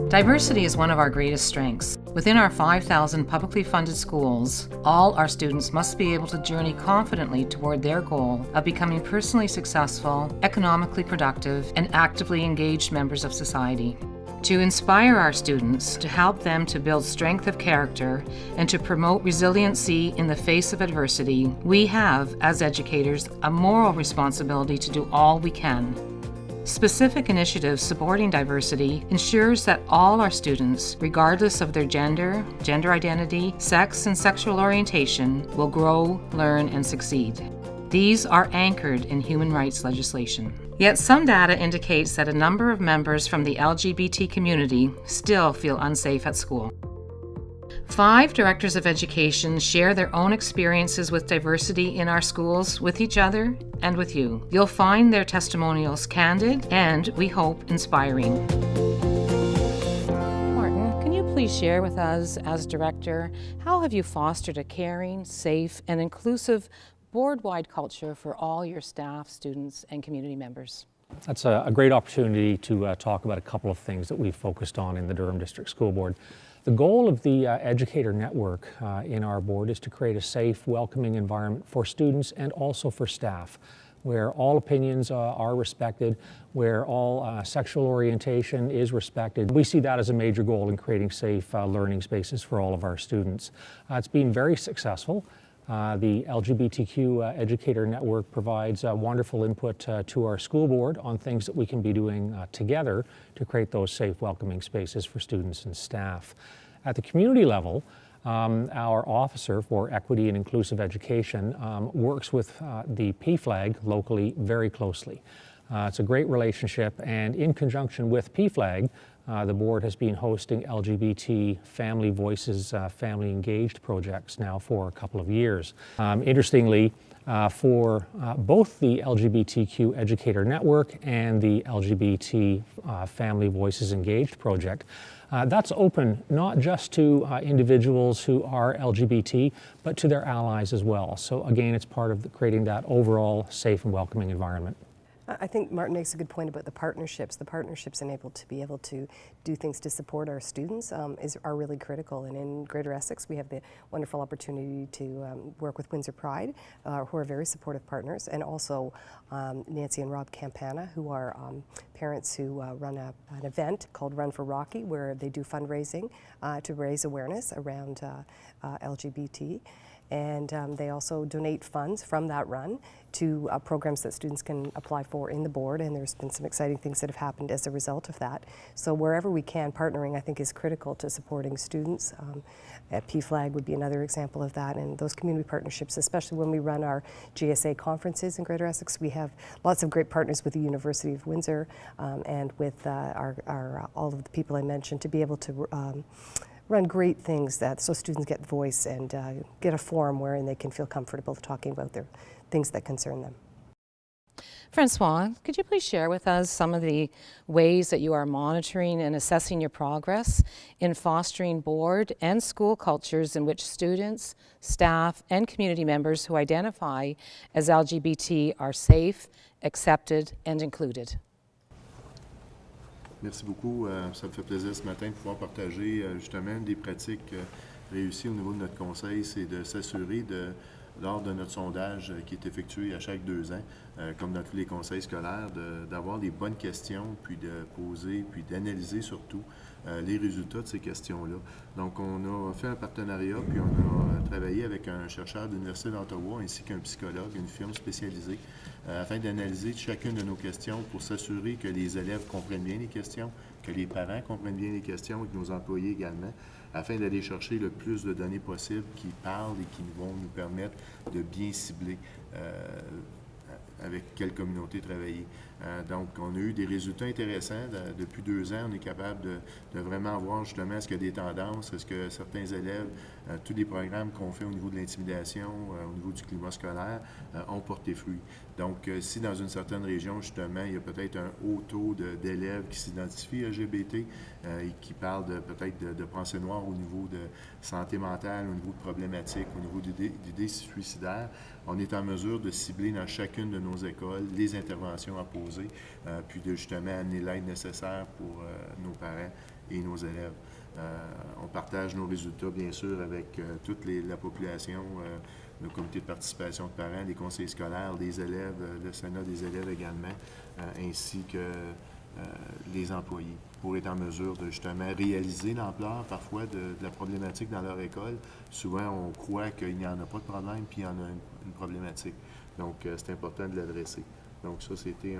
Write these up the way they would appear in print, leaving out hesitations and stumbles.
Diversity is one of our greatest strengths. Within our 5,000 publicly funded schools, all our students must be able to journey confidently toward their goal of becoming personally successful, economically productive, and actively engaged members of society. To inspire our students, to help them to build strength of character, and to promote resiliency in the face of adversity, we have, as educators, a moral responsibility to do all we can. Specific initiatives supporting diversity ensures that all our students, regardless of their gender, gender identity, sex, and sexual orientation, will grow, learn, and succeed. These are anchored in human rights legislation. Yet some data indicates that a number of members from the LGBT community still feel unsafe at school. 5 directors of education share their own experiences with diversity in our schools with each other and with you. You'll find their testimonials candid and, we hope, inspiring. Martin, can you please share with us, as director, how have you fostered a caring, safe, and inclusive board-wide culture for all your staff, students, and community members? That's a great opportunity to talk about a couple of things that we've focused on in the Durham District School Board. The goal of the educator network in our board is to create a safe, welcoming environment for students and also for staff, where all opinions are respected, where all sexual orientation is respected. We see that as a major goal in creating safe learning spaces for all of our students. It's been very successful. The LGBTQ Educator Network provides wonderful input to our school board on things that we can be doing together to create those safe, welcoming spaces for students and staff. At the community level, our Officer for Equity and Inclusive Education works with the PFLAG locally very closely. It's a great relationship, and in conjunction with PFLAG, the board has been hosting LGBT Family Voices, Family Engaged projects now for a couple of years. Interestingly, for both the LGBTQ Educator Network and the LGBT Family Voices Engaged project, that's open not just to individuals who are LGBT, but to their allies as well. So again, it's part of creating that overall safe and welcoming environment. I think Martin makes a good point about the partnerships. The partnerships enabled to be able to do things to support our students are really critical. And in Greater Essex, we have the wonderful opportunity to work with Windsor Pride, who are very supportive partners, and also Nancy and Rob Campana, who are parents who run an event called Run for Rocky, where they do fundraising to raise awareness around LGBT. And they also donate funds from that run to programs that students can apply for in the board, and there's been some exciting things that have happened as a result of that. So wherever we can, partnering I think is critical to supporting students. At PFLAG would be another example of that, and those community partnerships, especially when we run our GSA conferences in Greater Essex, we have lots of great partners with the University of Windsor and with all of the people I mentioned to be able to run great things so students get voice and get a forum wherein they can feel comfortable talking about their things that concern them. Francois, could you please share with us some of the ways that you are monitoring and assessing your progress in fostering board and school cultures in which students, staff, and community members who identify as LGBT are safe, accepted, and included? Merci beaucoup. Ça me fait plaisir ce matin de pouvoir partager justement une des pratiques réussies au niveau de notre conseil, c'est de s'assurer lors de notre sondage qui est effectué à chaque 2 ans, comme dans tous les conseils scolaires, d'avoir les bonnes questions, puis de poser, puis d'analyser surtout les résultats de ces questions-là. Donc, on a fait un partenariat, puis on a travaillé avec un chercheur de l'Université d'Ottawa ainsi qu'un psychologue, une firme spécialisée, afin d'analyser chacune de nos questions pour s'assurer que les élèves comprennent bien les questions, que les parents comprennent bien les questions et que nos employés également, afin d'aller chercher le plus de données possibles qui parlent et qui vont nous permettre de bien cibler avec quelle communauté travailler. Donc, on a eu des résultats intéressants. Depuis 2 ans, on est capable de vraiment voir justement est-ce qu'il y a des tendances, est-ce que certains élèves, tous les programmes qu'on fait au niveau de l'intimidation, au niveau du climat scolaire, ont porté fruit. Donc, si dans une certaine région, justement, il y a peut-être un haut taux d'élèves qui s'identifient LGBT et qui parlent peut-être de pensée noire au niveau de santé mentale, au niveau de problématiques, au niveau d'idées suicidaires, on est en mesure de cibler dans chacune de nos écoles les interventions à poser déposer, puis de justement amener l'aide nécessaire pour nos parents et nos élèves. On partage nos résultats, bien sûr, avec toute la population, le comité de participation de parents, les conseillers scolaires, les élèves, le Sénat des élèves également, ainsi que les employés, pour être en mesure de justement réaliser l'ampleur parfois de la problématique dans leur école. Souvent, on croit qu'il n'y en a pas de problème, puis il y en a une problématique. Donc, c'est important de l'adresser. Donc, ça, c'était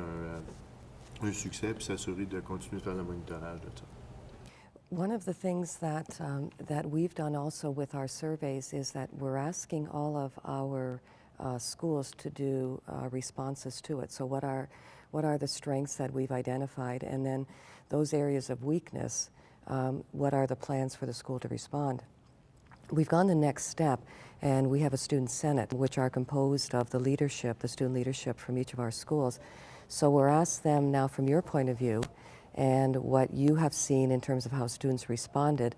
un succès, puis s'assurer de continuer de faire le monitorage de ça. One of the things that we've done also with our surveys is that we're asking all of our schools to do responses to it. So what are the strengths that we've identified, and then those areas of weakness, what are the plans for the school to respond? We've gone the next step, and we have a student senate, which are composed of the leadership, the student leadership from each of our schools. So we're asked them now, from your point of view, and what you have seen in terms of how students responded,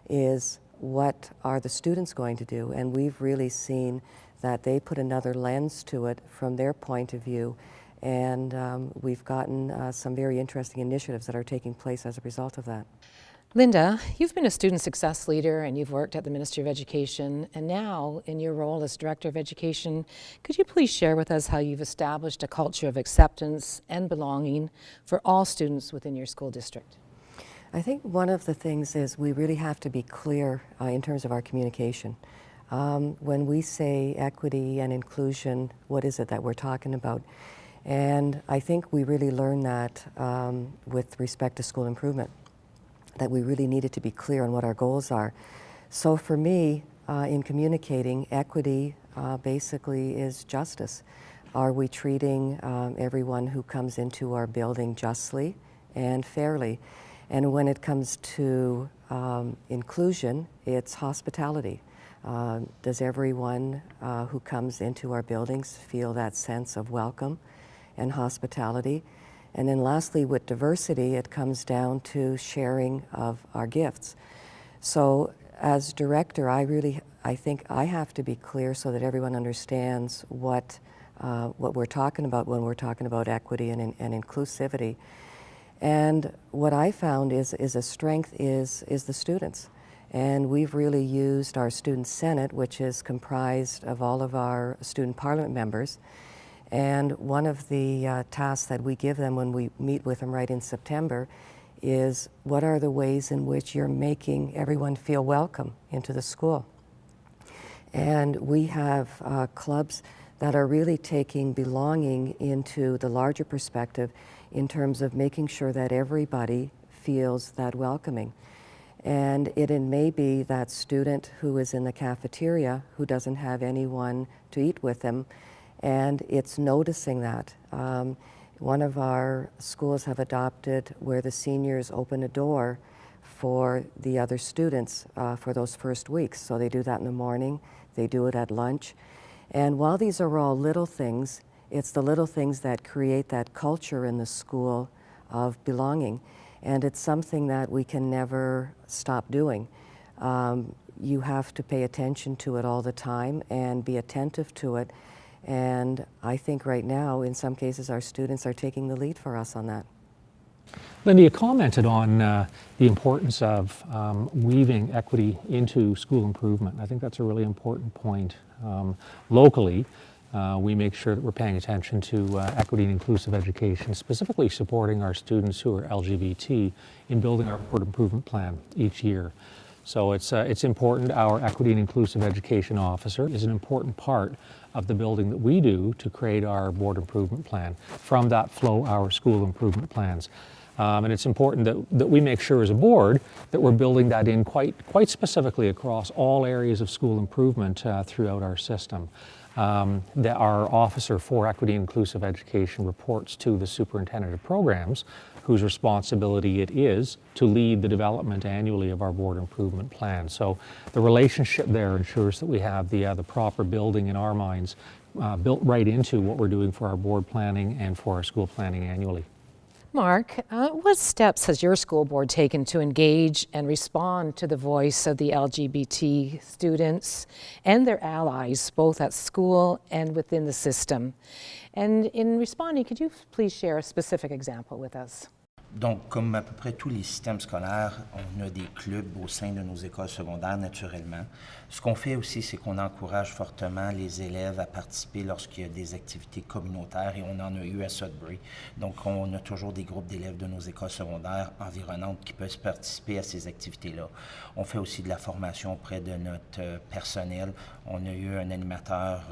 is what are the students going to do? And we've really seen that they put another lens to it from their point of view, and we've gotten some very interesting initiatives that are taking place as a result of that. Linda, you've been a student success leader and you've worked at the Ministry of Education, and now in your role as Director of Education, could you please share with us how you've established a culture of acceptance and belonging for all students within your school district? I think one of the things is we really have to be clear in terms of our communication. When we say equity and inclusion, what is it that we're talking about? And I think we really learned that with respect to school improvement, that we really needed to be clear on what our goals are. So for me, in communicating, equity basically is justice. Are we treating everyone who comes into our building justly and fairly? And when it comes to inclusion, it's hospitality. Does everyone who comes into our buildings feel that sense of welcome and hospitality? And then lastly, with diversity, it comes down to sharing of our gifts. So as director, I think I have to be clear so that everyone understands what we're talking about when we're talking about equity and inclusivity. And what I found is a strength is the students. And we've really used our student senate, which is comprised of all of our student parliament members. And one of the tasks that we give them when we meet with them right in September is what are the ways in which you're making everyone feel welcome into the school. And we have clubs that are really taking belonging into the larger perspective in terms of making sure that everybody feels that welcoming. And it may be that student who is in the cafeteria who doesn't have anyone to eat with them, and it's noticing that. One of our schools have adopted where the seniors open a door for the other students for those first weeks. So they do that in the morning, they do it at lunch. And while these are all little things, it's the little things that create that culture in the school of belonging. And it's something that we can never stop doing. You have to pay attention to it all the time and be attentive to it. And I think right now, in some cases, our students are taking the lead for us on that. Linda, you commented on the importance of weaving equity into school improvement. I think that's a really important point. Locally, we make sure that we're paying attention to equity and inclusive education, specifically supporting our students who are LGBT in building our board improvement plan each year. So it's important. Our equity and inclusive education officer is an important part of the building that we do to create our board improvement plan. From that flow our school improvement plans. And it's important that we make sure as a board that we're building that in quite specifically across all areas of school improvement throughout our system. That our officer for equity and inclusive education reports to the superintendent of programs, whose responsibility it is to lead the development annually of our board improvement plan. So the relationship there ensures that we have the proper building in our minds built right into what we're doing for our board planning and for our school planning annually. Mark, what steps has your school board taken to engage and respond to the voice of the LGBT students and their allies, both at school and within the system? And in responding, could you please share a specific example with us? Donc, comme à peu près tous les systèmes scolaires, on a des clubs au sein de nos écoles secondaires, naturellement. Ce qu'on fait aussi, c'est qu'on encourage fortement les élèves à participer lorsqu'il y a des activités communautaires, et on en a eu à Sudbury. Donc, on a toujours des groupes d'élèves de nos écoles secondaires environnantes qui peuvent participer à ces activités-là. On fait aussi de la formation auprès de notre personnel. On a eu un animateur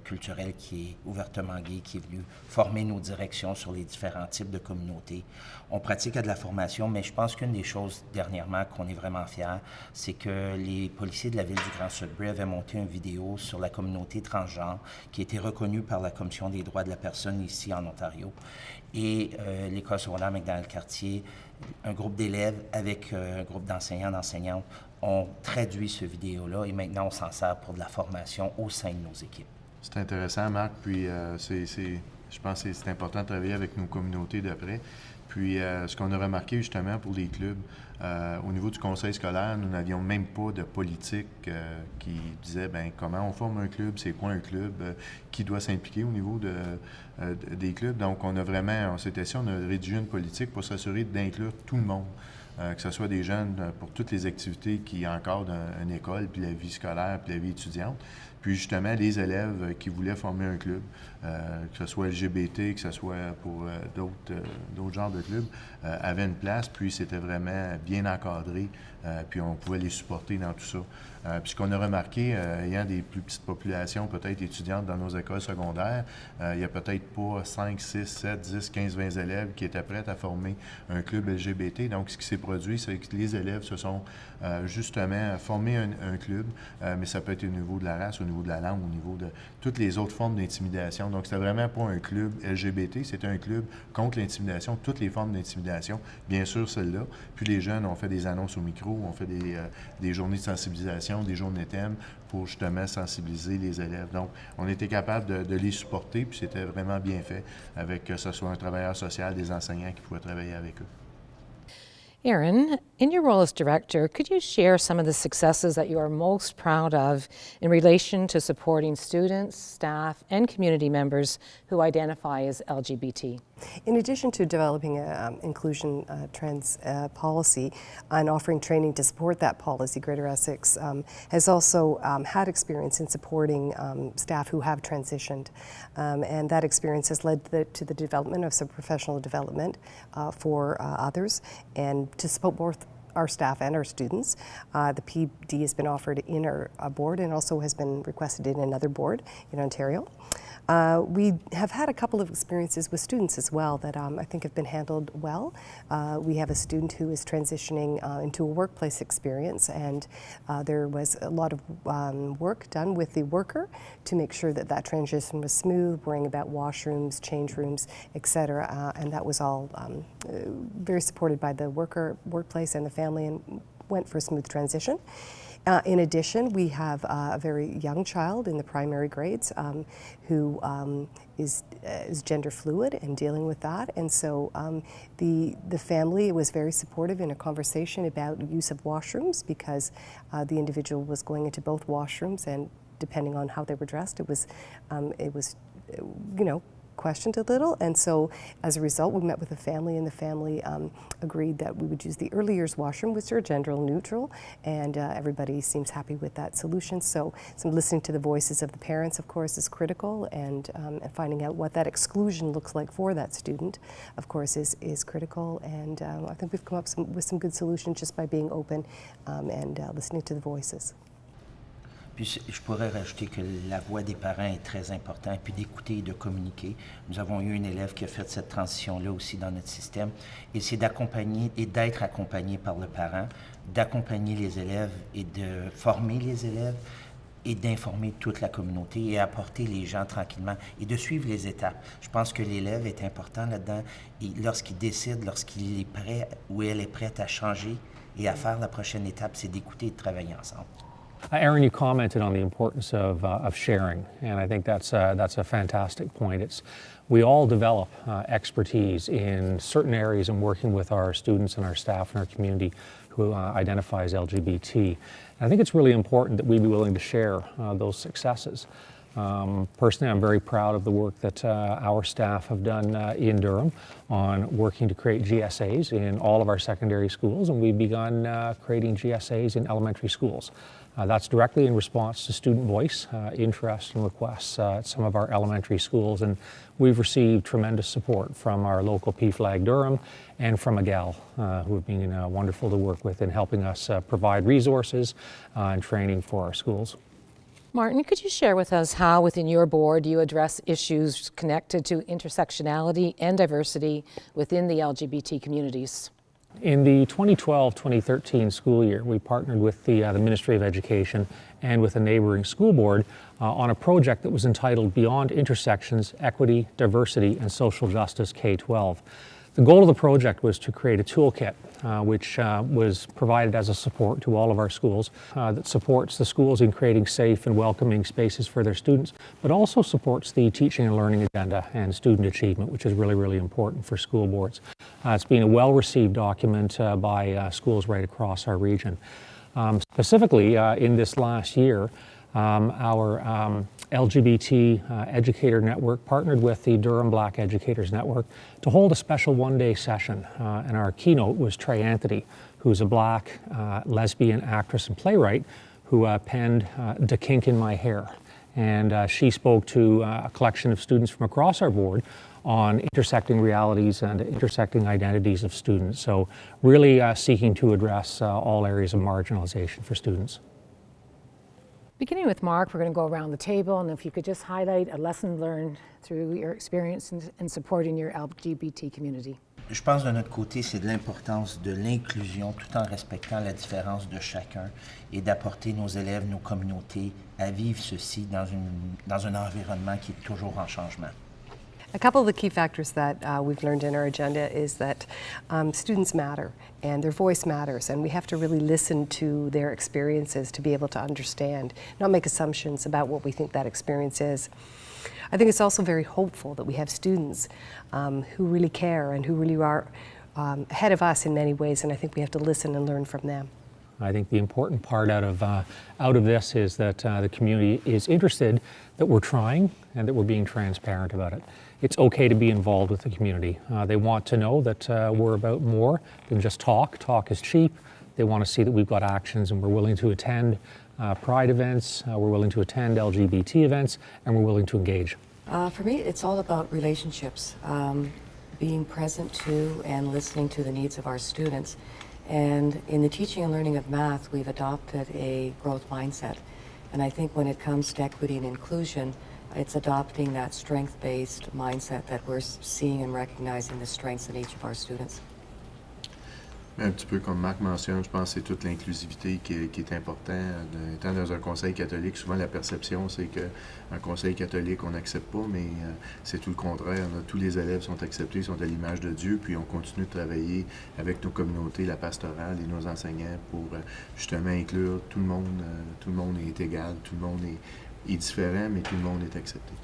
culturel qui est ouvertement gay, qui est venu former nos directions sur les différents types de communautés. On pratique de la formation, mais je pense qu'une des choses dernièrement qu'on est vraiment fiers, c'est que les policiers de la ville du Grand Sudbury avaient monté une vidéo sur la communauté transgenre qui a été reconnue par la Commission des droits de la personne ici en Ontario. Et l'école secondaire McDonald-Cartier, un groupe d'élèves avec un groupe d'enseignants, d'enseignantes, ont traduit ce vidéo-là et maintenant on s'en sert pour de la formation au sein de nos équipes. C'est intéressant, Marc, puis je pense que c'est important de travailler avec nos communautés d'après. Puis, ce qu'on a remarqué justement pour les clubs, au niveau du conseil scolaire, nous n'avions même pas de politique qui disait comment on forme un club, c'est quoi un club, qui doit s'impliquer au niveau des clubs. Donc, on s'était assis, on a rédigé une politique pour s'assurer d'inclure tout le monde. Que ce soit des jeunes pour toutes les activités qui encadrent une école, puis la vie scolaire, puis la vie étudiante. Puis justement, les élèves qui voulaient former un club, que ce soit LGBT, que ce soit pour d'autres genres de clubs, avaient une place, puis c'était vraiment bien encadré, puis on pouvait les supporter dans tout ça. Puis ce qu'on a remarqué, ayant des plus petites populations peut-être étudiantes dans nos écoles secondaires, il n'y a peut-être pas 5, 6, 7, 10, 15, 20 élèves qui étaient prêts à former un club LGBT. Donc, ce qui s'est produit, c'est que les élèves se sont justement formés un club, mais ça peut être au niveau de la race, au niveau de la langue, au niveau de toutes les autres formes d'intimidation. Donc, c'était vraiment pas un club LGBT, c'était un club contre l'intimidation, toutes les formes d'intimidation, bien sûr celle-là. Puis les jeunes ont fait des annonces au micro, ont fait des journées de sensibilisation, des journées thèmes pour justement sensibiliser les élèves. Donc, on était capable de les supporter, puis c'était vraiment bien fait avec que ce soit un travailleur social, des enseignants qui pouvaient travailler avec eux. Erin, in your role as director, could you share some of the successes that you are most proud of in relation to supporting students, staff, and community members who identify as LGBT? In addition to developing an inclusion trans policy and offering training to support that policy, Greater Essex has also had experience in supporting staff who have transitioned. And that experience has led to the development of some professional development for others and to support both our staff and our students. The PD has been offered in our board and also has been requested in another board in Ontario. We have had a couple of experiences with students as well that I think have been handled well. We have a student who is transitioning into a workplace experience, and there was a lot of work done with the worker to make sure that that transition was smooth, worrying about washrooms, change rooms, etc. And that was all very supported by the workplace and the family, and went for a smooth transition. In addition, we have a very young child in the primary grades who is gender fluid and dealing with that. And so the family was very supportive in a conversation about use of washrooms, because the individual was going into both washrooms, and depending on how they were dressed, it was questioned a little. And so as a result, we met with the family, and the family agreed that we would use the early years washroom, which are gender neutral, and everybody seems happy with that solution. So listening to the voices of the parents, of course, is critical, and finding out what that exclusion looks like for that student, of course, is critical. And I think we've come up with some good solutions just by being open and listening to the voices. Puis je pourrais rajouter que la voix des parents est très importante, puis d'écouter et de communiquer. Nous avons eu une élève qui a fait cette transition-là aussi dans notre système, et c'est d'accompagner et d'être accompagné par le parent, d'accompagner les élèves et de former les élèves et d'informer toute la communauté et apporter les gens tranquillement et de suivre les étapes. Je pense que l'élève est important là-dedans, et lorsqu'il décide, lorsqu'il est prêt ou elle est prête à changer et à faire la prochaine étape, c'est d'écouter et de travailler ensemble. Erin, you commented on the importance of sharing, and I think that's a fantastic point. We all develop expertise in certain areas in working with our students and our staff and our community who identify as LGBT. And I think it's really important that we be willing to share those successes. Personally, I'm very proud of the work that our staff have done in Durham on working to create GSAs in all of our secondary schools, and we've begun creating GSAs in elementary schools. That's directly in response to student voice, interest and requests at some of our elementary schools, and we've received tremendous support from our local PFLAG Durham and from AGAL, who have been wonderful to work with in helping us provide resources and training for our schools. Martin, could you share with us how within your board you address issues connected to intersectionality and diversity within the LGBT communities? In the 2012-2013 school year, we partnered with the Ministry of Education and with a neighboring school board on a project that was entitled Beyond Intersections, Equity, Diversity, and Social Justice K-12. The goal of the project was to create a toolkit which was provided as a support to all of our schools that supports the schools in creating safe and welcoming spaces for their students, but also supports the teaching and learning agenda and student achievement, which is really, really important for school boards. It's been a well-received document by schools right across our region. Specifically, in this last year, our LGBT Educator Network partnered with the Durham Black Educators Network to hold a special one-day session, and our keynote was Trey Anthony, who's a Black lesbian actress and playwright who penned "Da Kink in My Hair," and she spoke to a collection of students from across our board on intersecting realities and intersecting identities of students, so really seeking to address all areas of marginalization for students. Beginning with Mark, we're going to go around the table, and if you could just highlight a lesson learned through your experience in supporting your LGBT community. Je pense de notre côté, c'est de l'importance de l'inclusion tout en respectant la différence de chacun et d'apporter nos élèves, nos communautés à vivre ceci dans un environnement qui est toujours en changement. A couple of the key factors that we've learned in our agenda is that students matter and their voice matters, and we have to really listen to their experiences to be able to understand, not make assumptions about what we think that experience is. I think it's also very hopeful that we have students who really care and who really are ahead of us in many ways, and I think we have to listen and learn from them. I think the important part out of this is that the community is interested, that we're trying, and that we're being transparent about it. It's okay to be involved with the community. They want to know that we're about more than just talk. Talk is cheap. They want to see that we've got actions, and we're willing to attend Pride events, we're willing to attend LGBT events, and we're willing to engage. For me, it's all about relationships, being present to and listening to the needs of our students. And in the teaching and learning of math, we've adopted a growth mindset. And I think when it comes to equity and inclusion, it's adopting that strength-based mindset that we're seeing and recognizing the strengths in each of our students. Un petit peu comme Marc mentionne, je pense que c'est toute l'inclusivité qui est important. Étant dans un conseil catholique, souvent la perception, c'est qu'un conseil catholique, on n'accepte pas, mais c'est tout le contraire. Tous les élèves sont acceptés, sont à l'image de Dieu, puis on continue de travailler avec nos communautés, la pastorale et nos enseignants pour justement inclure tout le monde. Tout le monde est égal, tout le monde est différent, mais tout le monde est accepté.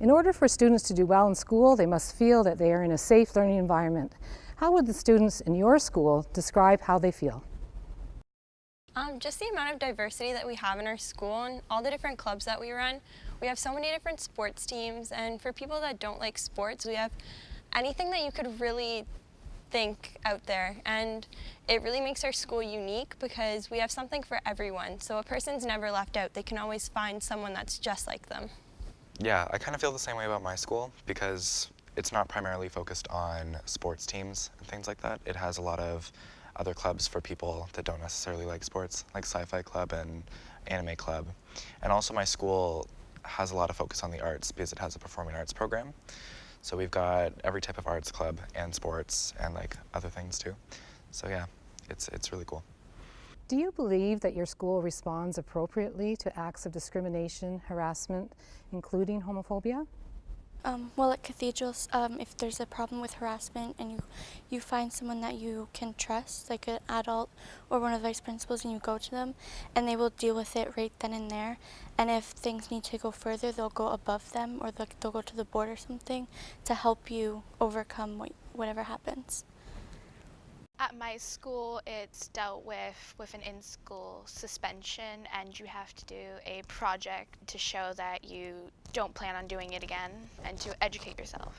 In order for students to do well in school, they must feel that they are in a safe learning environment. How would the students in your school describe how they feel? Just the amount of diversity that we have in our school and all the different clubs that we run. We have so many different sports teams, and for people that don't like sports, we have anything that you could really think out there, and it really makes our school unique because we have something for everyone, so a person's never left out. They can always find someone that's just like them. Yeah, I kind of feel the same way about my school because it's not primarily focused on sports teams and things like that. It has a lot of other clubs for people that don't necessarily like sports, like sci-fi club and anime club. And also my school has a lot of focus on the arts because it has a performing arts program. So we've got every type of arts club and sports and like other things too. So yeah, it's really cool. Do you believe that your school responds appropriately to acts of discrimination, harassment, including homophobia? Well, at cathedrals, if there's a problem with harassment and you find someone that you can trust, like an adult or one of the vice principals, and you go to them, and they will deal with it right then and there. And if things need to go further, they'll go above them, or they'll go to the board or something to help you overcome whatever happens. At my school, it's dealt with an in-school suspension, and you have to do a project to show that you don't plan on doing it again and to educate yourself.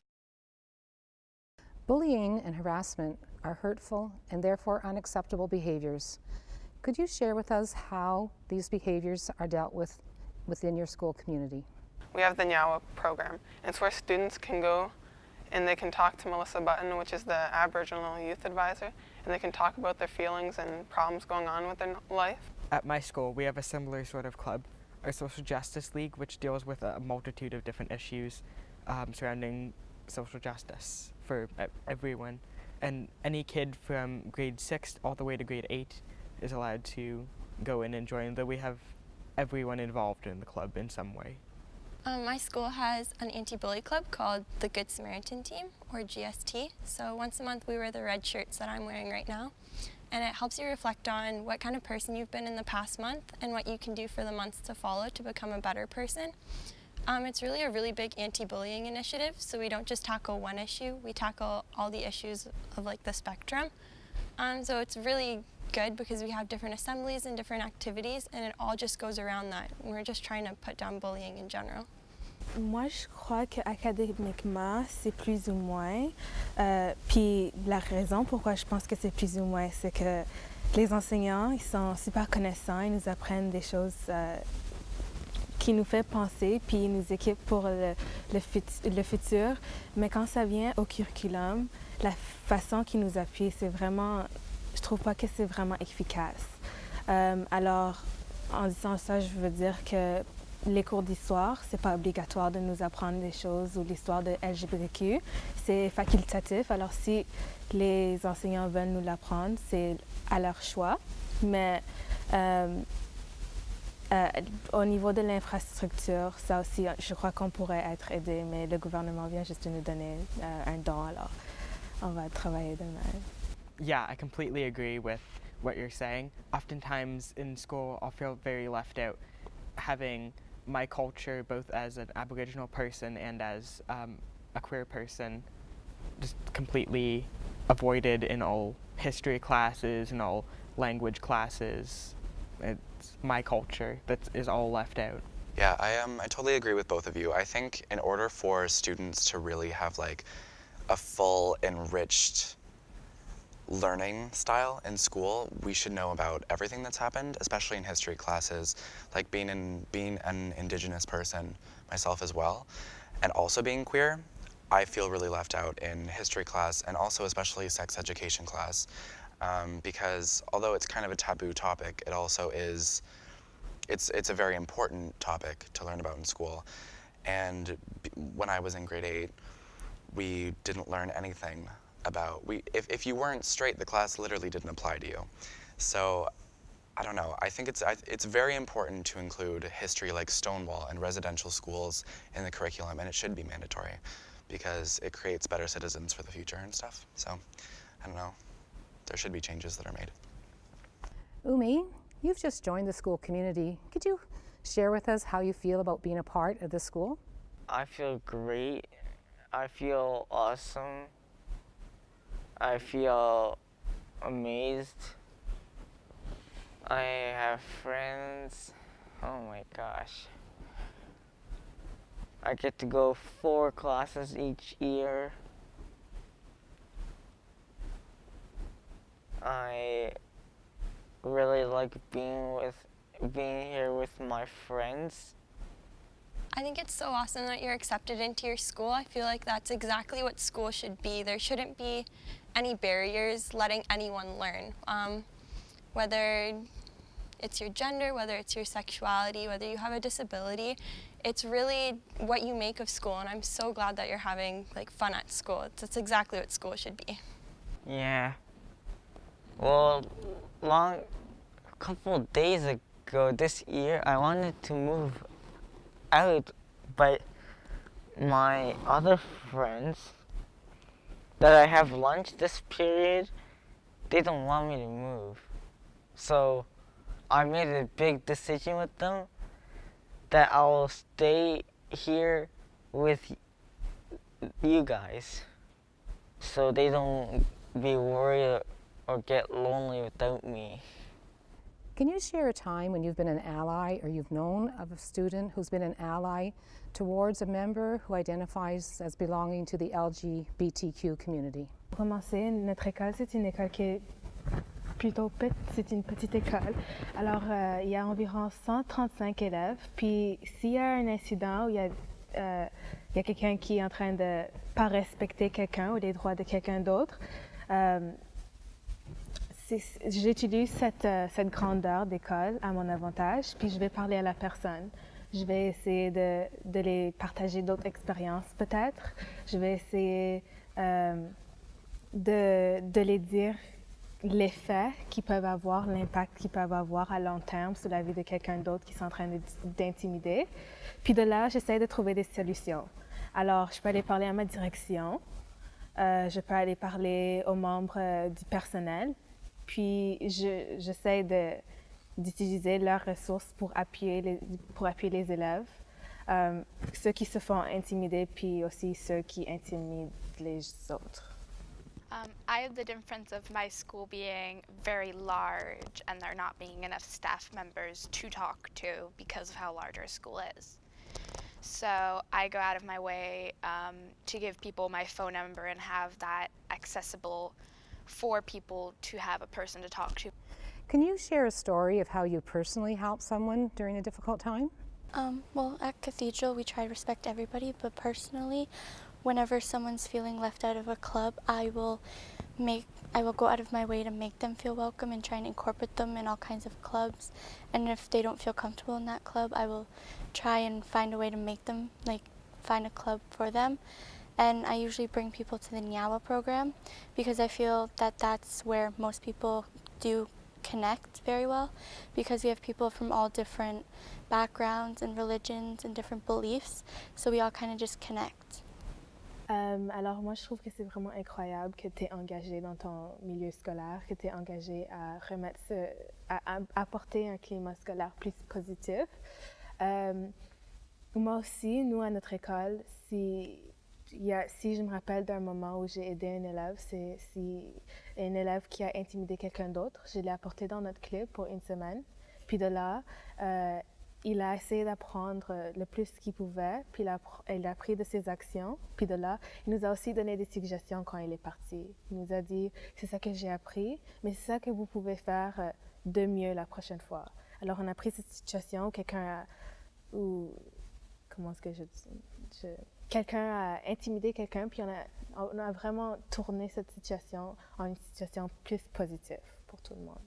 Bullying and harassment are hurtful and therefore unacceptable behaviors. Could you share with us how these behaviors are dealt with within your school community? We have the NYAWA program. It's where students can go and they can talk to Melissa Button, which is the Aboriginal Youth Advisor, and they can talk about their feelings and problems going on with their life. At my school, we have a similar sort of club, our Social Justice League, which deals with a multitude of different issues surrounding social justice for everyone. And any kid from grade 6 all the way to grade 8 is allowed to go in and join, though we have everyone involved in the club in some way. My school has an anti-bully club called the Good Samaritan Team, or GST. So once a month we wear the red shirts that I'm wearing right now. And it helps you reflect on what kind of person you've been in the past month and what you can do for the months to follow to become a better person. It's really a really big anti-bullying initiative, so we don't just tackle one issue, we tackle all the issues of like the spectrum. So it's really good because we have different assemblies and different activities, and it all just goes around that. We're just trying to put down bullying in general. Moi, je crois qu'académiquement, c'est plus ou moins. Puis la raison pourquoi je pense que c'est plus ou moins, c'est que les enseignants, ils sont super connaissants, ils nous apprennent des choses qui nous fait penser, puis ils nous équipent pour le futur. Mais quand ça vient au curriculum, la façon qu'ils nous appuient, c'est vraiment, je trouve pas que c'est vraiment efficace. Alors, en disant ça, je veux dire que les cours d'histoire, c'est pas obligatoire de nous apprendre des choses, ou l'histoire de LGBTQ, c'est facultatif. Alors si les enseignants veulent nous l'apprendre, c'est à leur choix. Mais au niveau de l'infrastructure, ça aussi, je crois qu'on pourrait être aidé, mais le gouvernement vient juste de nous donner un don, alors on va travailler demain. Yeah, I completely agree with what you're saying. Oftentimes in school, I'll feel very left out, having my culture, both as an Aboriginal person and as a queer person, just completely avoided in all history classes and all language classes. It's my culture that is all left out. Yeah, I totally agree with both of you. I think in order for students to really have like a full, enriched learning style in school, we should know about everything that's happened, especially in history classes, like being an Indigenous person myself as well, and also being queer. I feel really left out in history class, and also especially sex education class, because although it's kind of a taboo topic, it also is, it's a very important topic to learn about in school. And when I was in grade 8, we didn't learn anything about, if you weren't straight, the class literally didn't apply to you. So, I don't know, I think it's very important to include history like Stonewall and residential schools in the curriculum, and it should be mandatory because it creates better citizens for the future and stuff. So, I don't know, there should be changes that are made. Umi, you've just joined the school community. Could you share with us how you feel about being a part of the school? I feel great. I feel awesome. I feel amazed. I have friends. Oh my gosh. I get to go 4 classes each year. I really like being here with my friends. I think it's so awesome that you're accepted into your school. I feel like that's exactly what school should be. There shouldn't be any barriers letting anyone learn. Whether it's your gender, whether it's your sexuality, whether you have a disability, it's really what you make of school, and I'm so glad that you're having like fun at school. That's exactly what school should be. Yeah. Well, a couple of days ago this year, I wanted to move out, but my other friends that I have lunch this period, they don't want me to move. So I made a big decision with them that I will stay here with you guys so they don't be worried or get lonely without me. Can you share a time when you've been an ally or you've known of a student who's been an ally towards a member who identifies as belonging to the LGBTQ community? Pour commencer, notre école, c'est une école qui est plutôt petite, c'est une petite école. Alors, il y a environ 135 élèves. Puis, s'il y a un incident où il y a quelqu'un qui est en train de ne pas respecter quelqu'un ou les droits de quelqu'un d'autre, j'utilise cette grandeur d'école à mon avantage, puis je vais parler à la personne. Je vais essayer de les partager d'autres expériences peut-être. Je vais essayer de les dire l'effet qu'ils peuvent avoir, l'impact qu'ils peuvent avoir à long terme sur la vie de quelqu'un d'autre qui est en train d'intimider. Puis de là, j'essaie de trouver des solutions. Alors, je peux aller parler à ma direction, je peux aller parler aux membres du personnel, puis j'essaie d'utiliser leurs ressources pour appuyer les élèves, ceux qui se font intimider, puis aussi ceux qui intimident les autres. I have the difference of my school being very large and there not being enough staff members to talk to because of how large our school is. So I go out of my way to give people my phone number and have that accessible for people to have a person to talk to. Can you share a story of how you personally helped someone during a difficult time? Well, at Cathedral, we try to respect everybody, but personally, whenever someone's feeling left out of a club, I will go out of my way to make them feel welcome and try and incorporate them in all kinds of clubs. And if they don't feel comfortable in that club, I will try and find a way to make them, find a club for them. And I usually bring people to the Nyawa program because I feel that that's where most people do connect very well, because we have people from all different backgrounds and religions and different beliefs, so we all kind of just connect. Alors moi, je trouve que c'est vraiment incroyable que tu es engagé dans ton milieu scolaire, que tu es engagé à à apporter un climat scolaire plus positif. Moi aussi, nous, à notre école, si je me rappelle d'un moment où j'ai aidé un élève, c'est un élève qui a intimidé quelqu'un d'autre, je l'ai apporté dans notre club pour une semaine. Puis de là, il a essayé d'apprendre le plus qu'il pouvait, puis il a appris de ses actions. Puis de là, il nous a aussi donné des suggestions quand il est parti. Il nous a dit, c'est ça que j'ai appris, mais c'est ça que vous pouvez faire de mieux la prochaine fois. Alors on a pris cette situation où quelqu'un a intimidé quelqu'un, puis on a vraiment tourné cette situation en une situation plus positive pour tout le monde.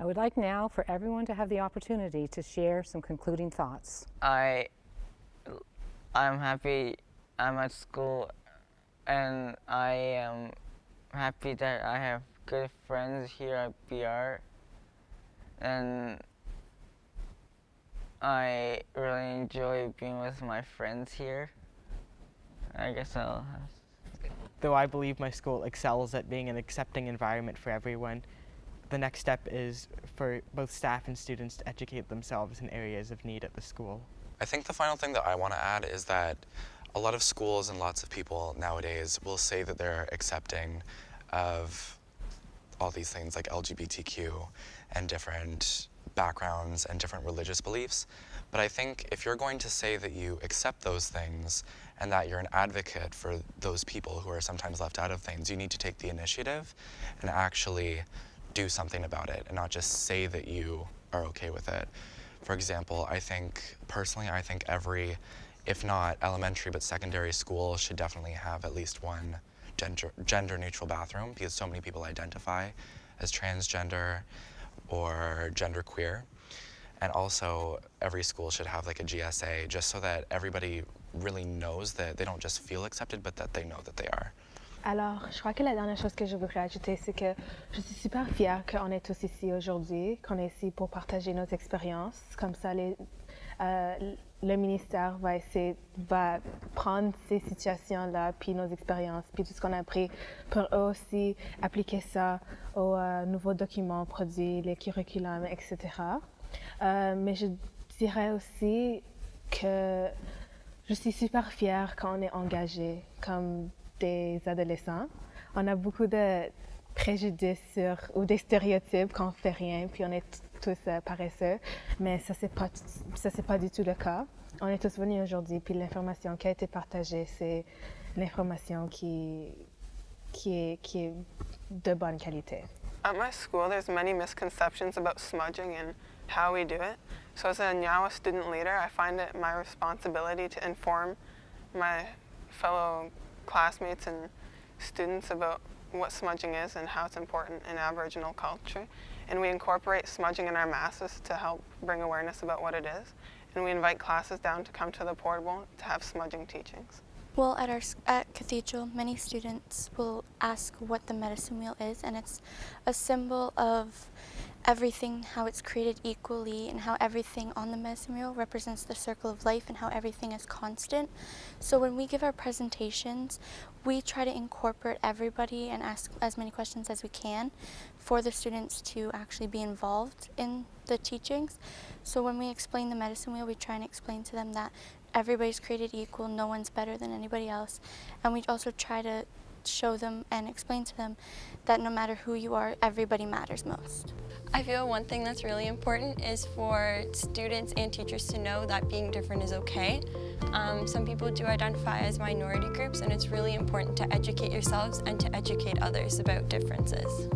I would like now for everyone to have the opportunity to share some concluding thoughts. I'm happy I'm at school, and I am happy that I have good friends here at BR, and I really enjoy being with my friends here. I guess I'll have... Though I believe my school excels at being an accepting environment for everyone, the next step is for both staff and students to educate themselves in areas of need at the school. I think the final thing that I want to add is that a lot of schools and lots of people nowadays will say that they're accepting of all these things like LGBTQ and different backgrounds and different religious beliefs. But I think if you're going to say that you accept those things and that you're an advocate for those people who are sometimes left out of things, you need to take the initiative and actually do something about it and not just say that you are okay with it. For example, I think every, if not elementary but secondary school should definitely have at least one gender-neutral bathroom, because so many people identify as transgender or genderqueer. And also, every school should have like a GSA, just so that everybody really knows that they don't just feel accepted, but that they know that they are. Alors, je crois que la dernière chose que je voudrais ajouter, c'est que je suis super fière qu'on est tous ici aujourd'hui, qu'on est ici pour partager nos expériences. Comme ça, le ministère va prendre ces situations-là, puis nos expériences, puis tout ce qu'on a appris pour eux aussi appliquer ça aux nouveaux documents produits, les curriculums, etc. Mais je dirais aussi que je suis super fière quand on est engagé comme des adolescents. On a beaucoup de préjudices ou des stéréotypes quand on fait rien, puis on est tous paresseux, mais ça c'est pas du tout le cas. On est tous venus aujourd'hui, puis l'information qui a été partagée, c'est l'information qui est de bonne qualité. At my school, there's many misconceptions about smudging and how we do it. So as a Nyawa student leader, I find it my responsibility to inform my fellow classmates and students about what smudging is and how it's important in Aboriginal culture. And we incorporate smudging in our masses to help bring awareness about what it is. And we invite classes down to come to the portable to have smudging teachings. Well, at Cathedral, many students will ask what the medicine wheel is, and it's a symbol of everything, how it's created equally, and how everything on the medicine wheel represents the circle of life and how everything is constant. So when we give our presentations, we try to incorporate everybody and ask as many questions as we can for the students to actually be involved in the teachings. So when we explain the medicine wheel, we try and explain to them that everybody's created equal, no one's better than anybody else. And we also try to show them and explain to them that no matter who you are, everybody matters most. I feel one thing that's really important is for students and teachers to know that being different is okay. Some people do identify as minority groups, and it's really important to educate yourselves and to educate others about differences.